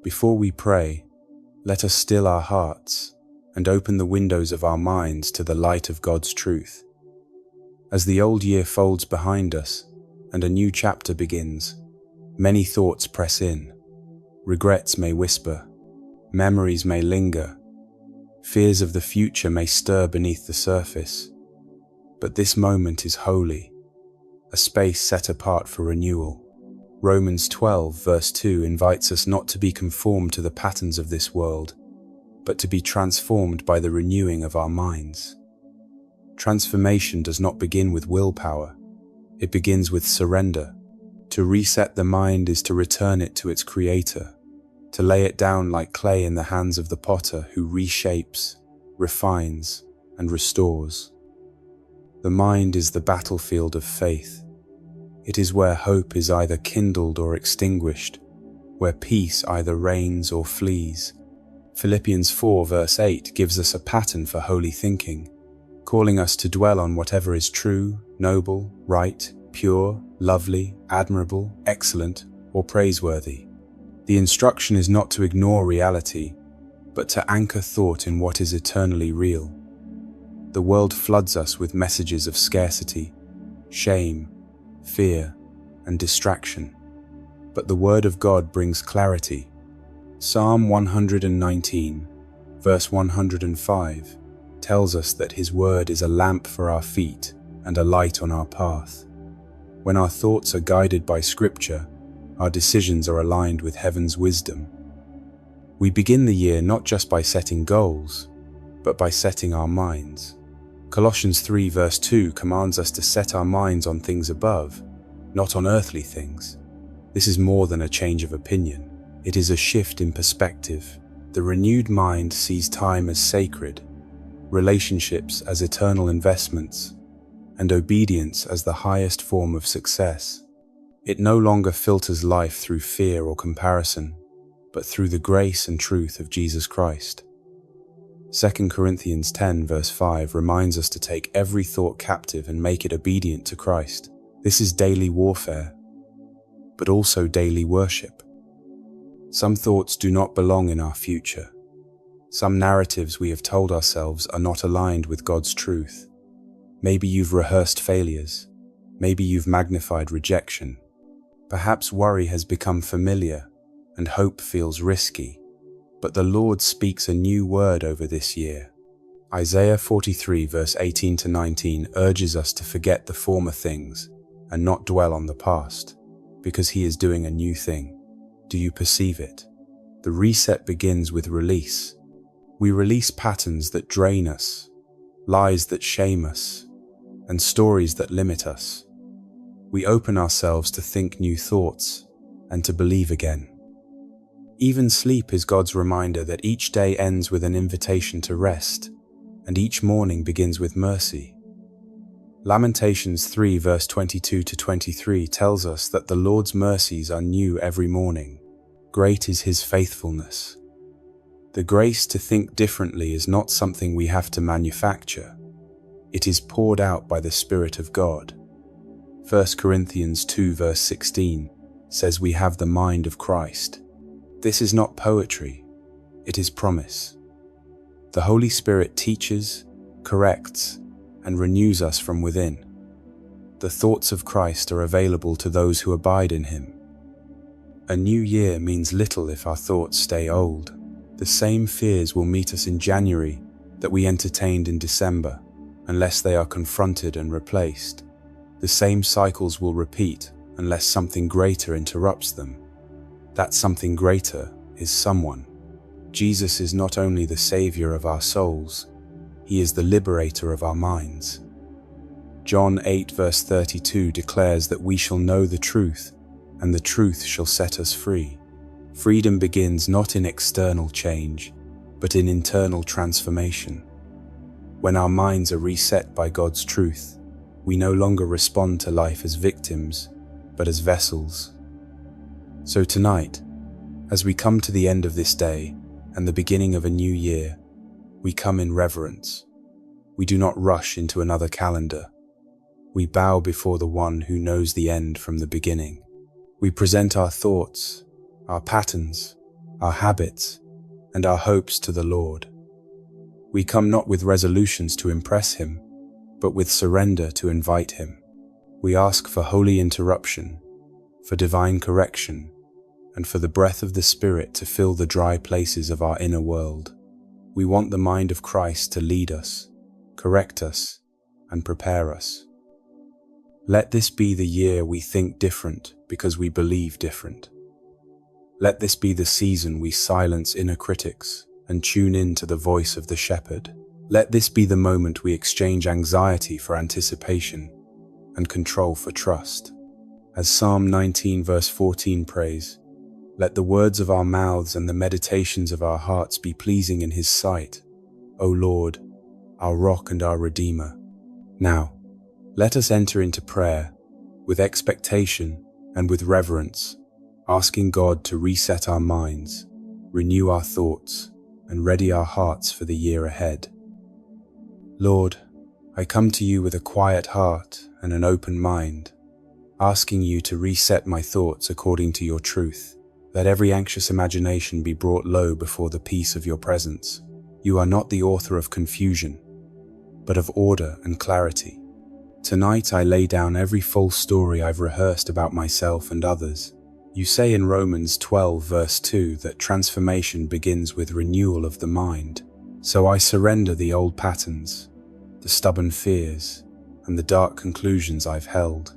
Before we pray, let us still our hearts and open the windows of our minds to the light of God's truth. As the old year folds behind us and a new chapter begins, many thoughts press in. Regrets may whisper, memories may linger, fears of the future may stir beneath the surface. But this moment is holy, a space set apart for renewal. Romans 12 verse 2 invites us not to be conformed to the patterns of this world, but to be transformed by the renewing of our minds. Transformation does not begin with willpower, it begins with surrender. To reset the mind is to return it to its creator, to lay it down like clay in the hands of the potter who reshapes, refines, and restores. The mind is the battlefield of faith. It is where hope is either kindled or extinguished, where peace either reigns or flees. Philippians 4 verse 8 gives us a pattern for holy thinking, calling us to dwell on whatever is true, noble, right, pure, lovely, admirable, excellent, or praiseworthy. The instruction is not to ignore reality, but to anchor thought in what is eternally real. The world floods us with messages of scarcity, shame, fear, and distraction. But the Word of God brings clarity. Psalm 119, verse 105, tells us that His Word is a lamp for our feet and a light on our path. When our thoughts are guided by Scripture, our decisions are aligned with heaven's wisdom. We begin the year not just by setting goals, but by setting our minds. Colossians 3 verse 2 commands us to set our minds on things above, not on earthly things. This is more than a change of opinion. It is a shift in perspective. The renewed mind sees time as sacred, relationships as eternal investments, and obedience as the highest form of success. It no longer filters life through fear or comparison, but through the grace and truth of Jesus Christ. 2 Corinthians 10 verse 5 reminds us to take every thought captive and make it obedient to Christ. This is daily warfare, but also daily worship. Some thoughts do not belong in our future. Some narratives we have told ourselves are not aligned with God's truth. Maybe you've rehearsed failures. Maybe you've magnified rejection. Perhaps worry has become familiar and hope feels risky. But the Lord speaks a new word over this year. Isaiah 43 verse 18 to 19 urges us to forget the former things and not dwell on the past, because He is doing a new thing. Do you perceive it? The reset begins with release. We release patterns that drain us, lies that shame us, and stories that limit us. We open ourselves to think new thoughts and to believe again. Even sleep is God's reminder that each day ends with an invitation to rest, and each morning begins with mercy. Lamentations 3 verse 22 to 23 tells us that the Lord's mercies are new every morning. Great is His faithfulness. The grace to think differently is not something we have to manufacture. It is poured out by the Spirit of God. 1 Corinthians 2 verse 16 says we have the mind of Christ. This is not poetry, it is promise. The Holy Spirit teaches, corrects, and renews us from within. The thoughts of Christ are available to those who abide in Him. A new year means little if our thoughts stay old. The same fears will meet us in January that we entertained in December, unless they are confronted and replaced. The same cycles will repeat unless something greater interrupts them. That something greater is someone. Jesus is not only the Savior of our souls, He is the liberator of our minds. John 8 verse 32 declares that we shall know the truth, and the truth shall set us free. Freedom begins not in external change, but in internal transformation. When our minds are reset by God's truth, we no longer respond to life as victims, but as vessels. So tonight, as we come to the end of this day and the beginning of a new year, we come in reverence. We do not rush into another calendar. We bow before the One who knows the end from the beginning. We present our thoughts, our patterns, our habits, and our hopes to the Lord. We come not with resolutions to impress Him, but with surrender to invite Him. We ask for holy interruption, for divine correction, and for the breath of the Spirit to fill the dry places of our inner world. We want the mind of Christ to lead us, correct us, and prepare us. Let this be the year we think different because we believe different. Let this be the season we silence inner critics and tune in to the voice of the Shepherd. Let this be the moment we exchange anxiety for anticipation and control for trust. As Psalm 19 verse 14 prays, let the words of our mouths and the meditations of our hearts be pleasing in His sight, O Lord, our rock and our Redeemer. Now, let us enter into prayer with expectation and with reverence, asking God to reset our minds, renew our thoughts, and ready our hearts for the year ahead. Lord, I come to you with a quiet heart and an open mind, asking you to reset my thoughts according to your truth. Let every anxious imagination be brought low before the peace of your presence. You are not the author of confusion, but of order and clarity. Tonight I lay down every false story I've rehearsed about myself and others. You say in Romans 12 verse 2 that transformation begins with renewal of the mind. So I surrender the old patterns, the stubborn fears, and the dark conclusions I've held.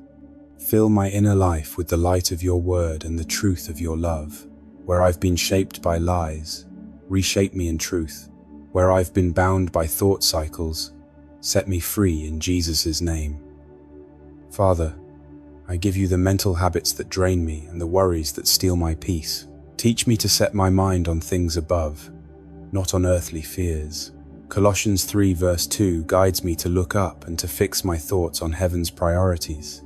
Fill my inner life with the light of your word and the truth of your love. Where I've been shaped by lies, reshape me in truth. Where I've been bound by thought cycles, set me free in Jesus' name. Father, I give you the mental habits that drain me and the worries that steal my peace. Teach me to set my mind on things above, not on earthly fears. Colossians 3 verse 2 guides me to look up and to fix my thoughts on heaven's priorities.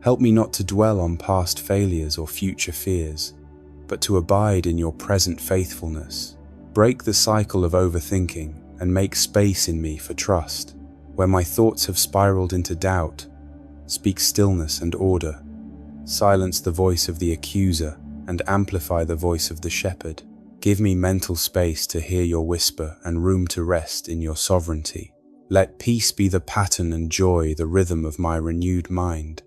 Help me not to dwell on past failures or future fears, but to abide in your present faithfulness. Break the cycle of overthinking and make space in me for trust. Where my thoughts have spiraled into doubt, speak stillness and order. Silence the voice of the accuser and amplify the voice of the shepherd. Give me mental space to hear your whisper and room to rest in your sovereignty. Let peace be the pattern and joy the rhythm of my renewed mind.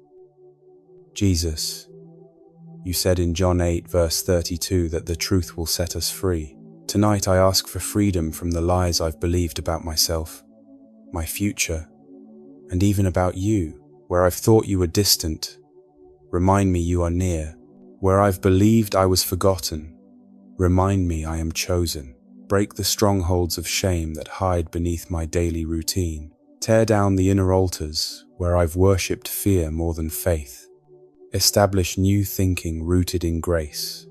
Jesus, you said in John 8 verse 32 that the truth will set us free. Tonight I ask for freedom from the lies I've believed about myself, my future, and even about you. Where I've thought you were distant, remind me you are near. Where I've believed I was forgotten, remind me I am chosen. Break the strongholds of shame that hide beneath my daily routine. Tear down the inner altars where I've worshipped fear more than faith. Establish new thinking rooted in grace,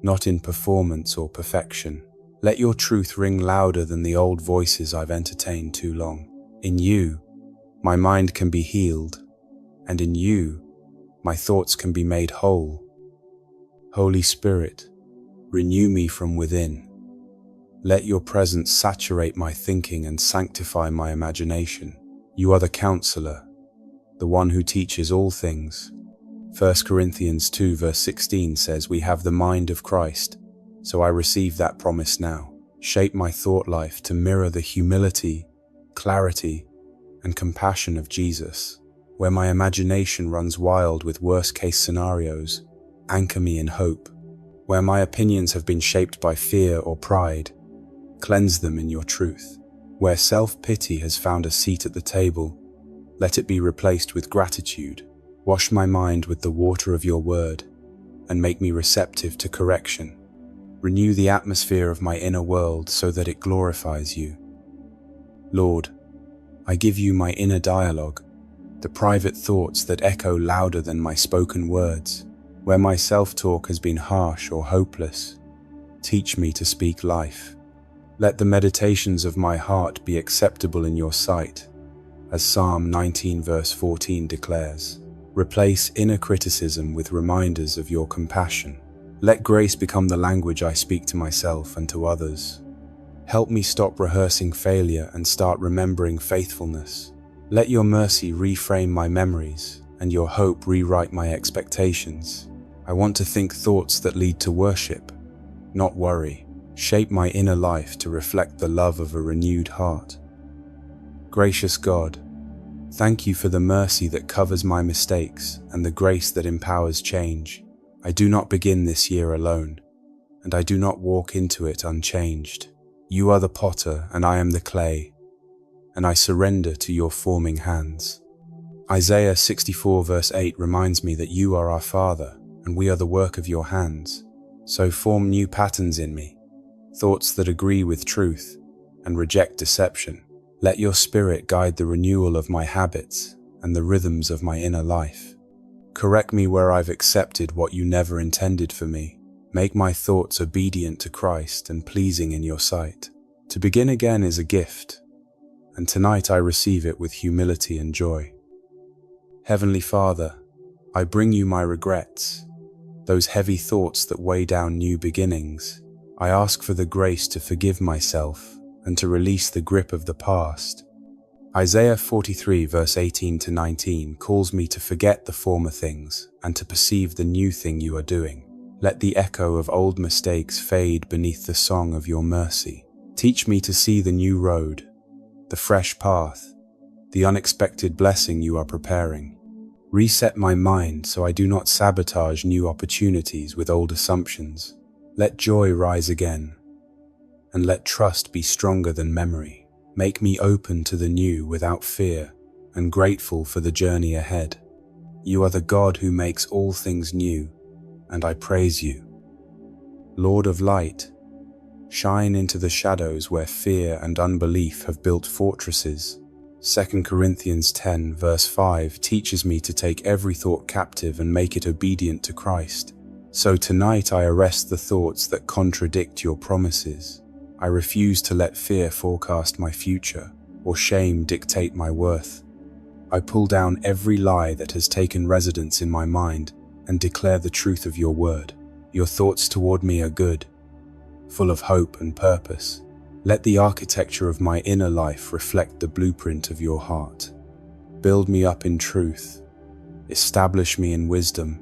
not in performance or perfection. Let your truth ring louder than the old voices I've entertained too long. In you, my mind can be healed, and in you, my thoughts can be made whole. Holy Spirit, renew me from within. Let your presence saturate my thinking and sanctify my imagination. You are the counselor, the one who teaches all things. 1 Corinthians 2 verse 16 says we have the mind of Christ, so I receive that promise now. Shape my thought life to mirror the humility, clarity, and compassion of Jesus. Where my imagination runs wild with worst-case scenarios, anchor me in hope. Where my opinions have been shaped by fear or pride, cleanse them in your truth. Where self-pity has found a seat at the table, let it be replaced with gratitude. Wash my mind with the water of your word, and make me receptive to correction. Renew the atmosphere of my inner world so that it glorifies you. Lord, I give you my inner dialogue, the private thoughts that echo louder than my spoken words. Where my self-talk has been harsh or hopeless, teach me to speak life. Let the meditations of my heart be acceptable in your sight, as Psalm 19 verse 14 declares. Replace inner criticism with reminders of your compassion. Let grace become the language I speak to myself and to others. Help me stop rehearsing failure and start remembering faithfulness. Let your mercy reframe my memories and your hope rewrite my expectations. I want to think thoughts that lead to worship, not worry. Shape my inner life to reflect the love of a renewed heart. Gracious God, thank you for the mercy that covers my mistakes and the grace that empowers change. I do not begin this year alone, and I do not walk into it unchanged. You are the potter and I am the clay, and I surrender to your forming hands. Isaiah 64 verse 8 reminds me that you are our Father, and we are the work of your hands. So form new patterns in me, thoughts that agree with truth and reject deception. Let your Spirit guide the renewal of my habits and the rhythms of my inner life. Correct me where I've accepted what you never intended for me. Make my thoughts obedient to Christ and pleasing in your sight. To begin again is a gift, and tonight I receive it with humility and joy. Heavenly Father, I bring you my regrets, those heavy thoughts that weigh down new beginnings. I ask for the grace to forgive myself and to release the grip of the past. Isaiah 43 verse 18 to 19 calls me to forget the former things and to perceive the new thing you are doing. Let the echo of old mistakes fade beneath the song of your mercy. Teach me to see the new road, the fresh path, the unexpected blessing you are preparing. Reset my mind so I do not sabotage new opportunities with old assumptions. Let joy rise again, and let trust be stronger than memory. Make me open to the new without fear and grateful for the journey ahead. You are the God who makes all things new, and I praise you. Lord of light, shine into the shadows where fear and unbelief have built fortresses. 2 Corinthians 10 verse 5 teaches me to take every thought captive and make it obedient to Christ. So tonight I arrest the thoughts that contradict your promises. I refuse to let fear forecast my future or shame dictate my worth. I pull down every lie that has taken residence in my mind and declare the truth of your word. Your thoughts toward me are good, full of hope and purpose. Let the architecture of my inner life reflect the blueprint of your heart. Build me up in truth, establish me in wisdom,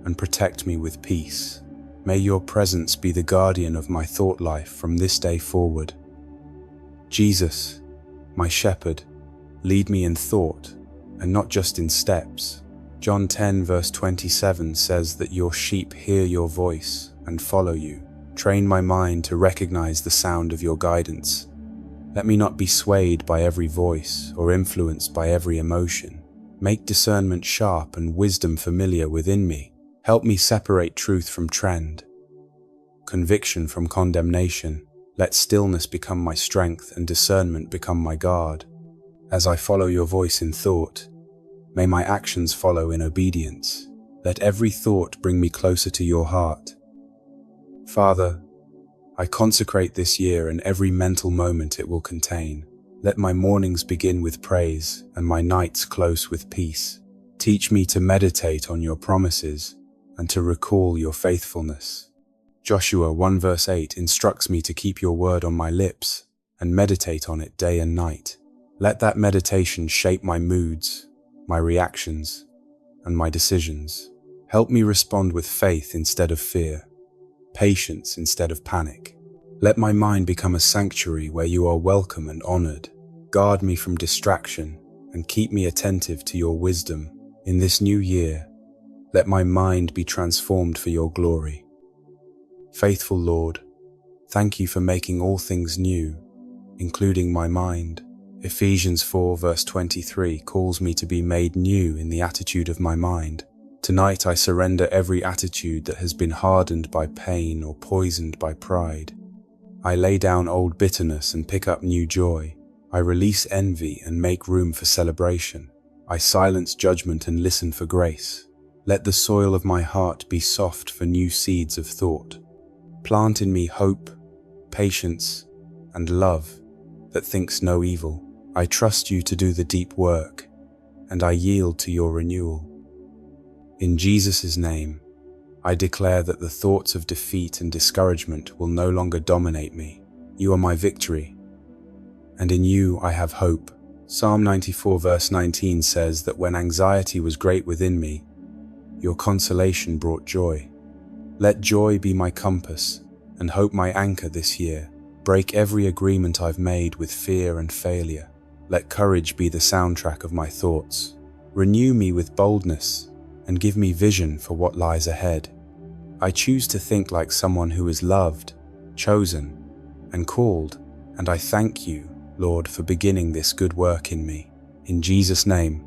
and protect me with peace. May your presence be the guardian of my thought life from this day forward. Jesus, my shepherd, lead me in thought and not just in steps. John 10 verse 27 says that your sheep hear your voice and follow you. Train my mind to recognize the sound of your guidance. Let me not be swayed by every voice or influenced by every emotion. Make discernment sharp and wisdom familiar within me. Help me separate truth from trend, conviction from condemnation. Let stillness become my strength and discernment become my guard. As I follow your voice in thought, may my actions follow in obedience. Let every thought bring me closer to your heart. Father, I consecrate this year and every mental moment it will contain. Let my mornings begin with praise and my nights close with peace. Teach me to meditate on your promises and to recall your faithfulness. Joshua 1 verse 8 instructs me to keep your word on my lips and meditate on it day and night. Let that meditation shape my moods, my reactions, and my decisions. Help me respond with faith instead of fear, patience instead of panic. Let my mind become a sanctuary where you are welcome and honored. Guard me from distraction and keep me attentive to your wisdom. In this new year, let my mind be transformed for your glory. Faithful Lord, thank you for making all things new, including my mind. Ephesians 4 verse 23 calls me to be made new in the attitude of my mind. Tonight I surrender every attitude that has been hardened by pain or poisoned by pride. I lay down old bitterness and pick up new joy. I release envy and make room for celebration. I silence judgment and listen for grace. Let the soil of my heart be soft for new seeds of thought. Plant in me hope, patience, and love that thinks no evil. I trust you to do the deep work, and I yield to your renewal. In Jesus' name, I declare that the thoughts of defeat and discouragement will no longer dominate me. You are my victory, and in you I have hope. Psalm 94 verse 19 says that when anxiety was great within me, your consolation brought joy. Let joy be my compass and hope my anchor this year. Break every agreement I've made with fear and failure. Let courage be the soundtrack of my thoughts. Renew me with boldness and give me vision for what lies ahead. I choose to think like someone who is loved, chosen, and called, and I thank you, Lord, for beginning this good work in me. In Jesus' name,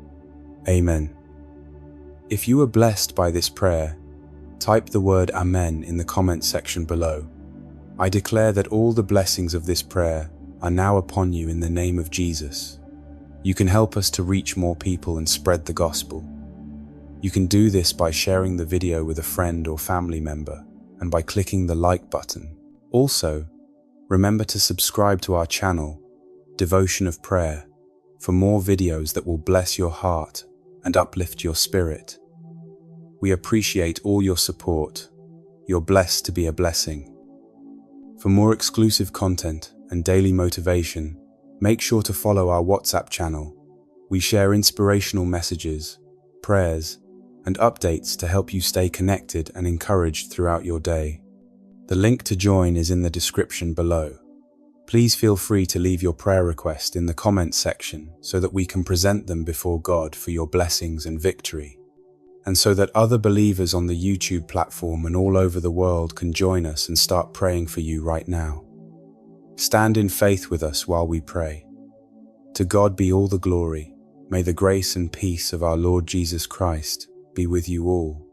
Amen. If you were blessed by this prayer, type the word Amen in the comment section below. I declare that all the blessings of this prayer are now upon you in the name of Jesus. You can help us to reach more people and spread the gospel. You can do this by sharing the video with a friend or family member and by clicking the like button. Also, remember to subscribe to our channel, Devotion of Prayer, for more videos that will bless your heart and uplift your spirit. We appreciate all your support. You're blessed to be a blessing. For more exclusive content and daily motivation, make sure to follow our WhatsApp channel. We share inspirational messages, prayers, and updates to help you stay connected and encouraged throughout your day. The link to join is in the description below. Please feel free to leave your prayer request in the comments section so that we can present them before God for your blessings and victory, and so that other believers on the YouTube platform and all over the world can join us and start praying for you right now. Stand in faith with us while we pray. To God be all the glory. May the grace and peace of our Lord Jesus Christ be with you all.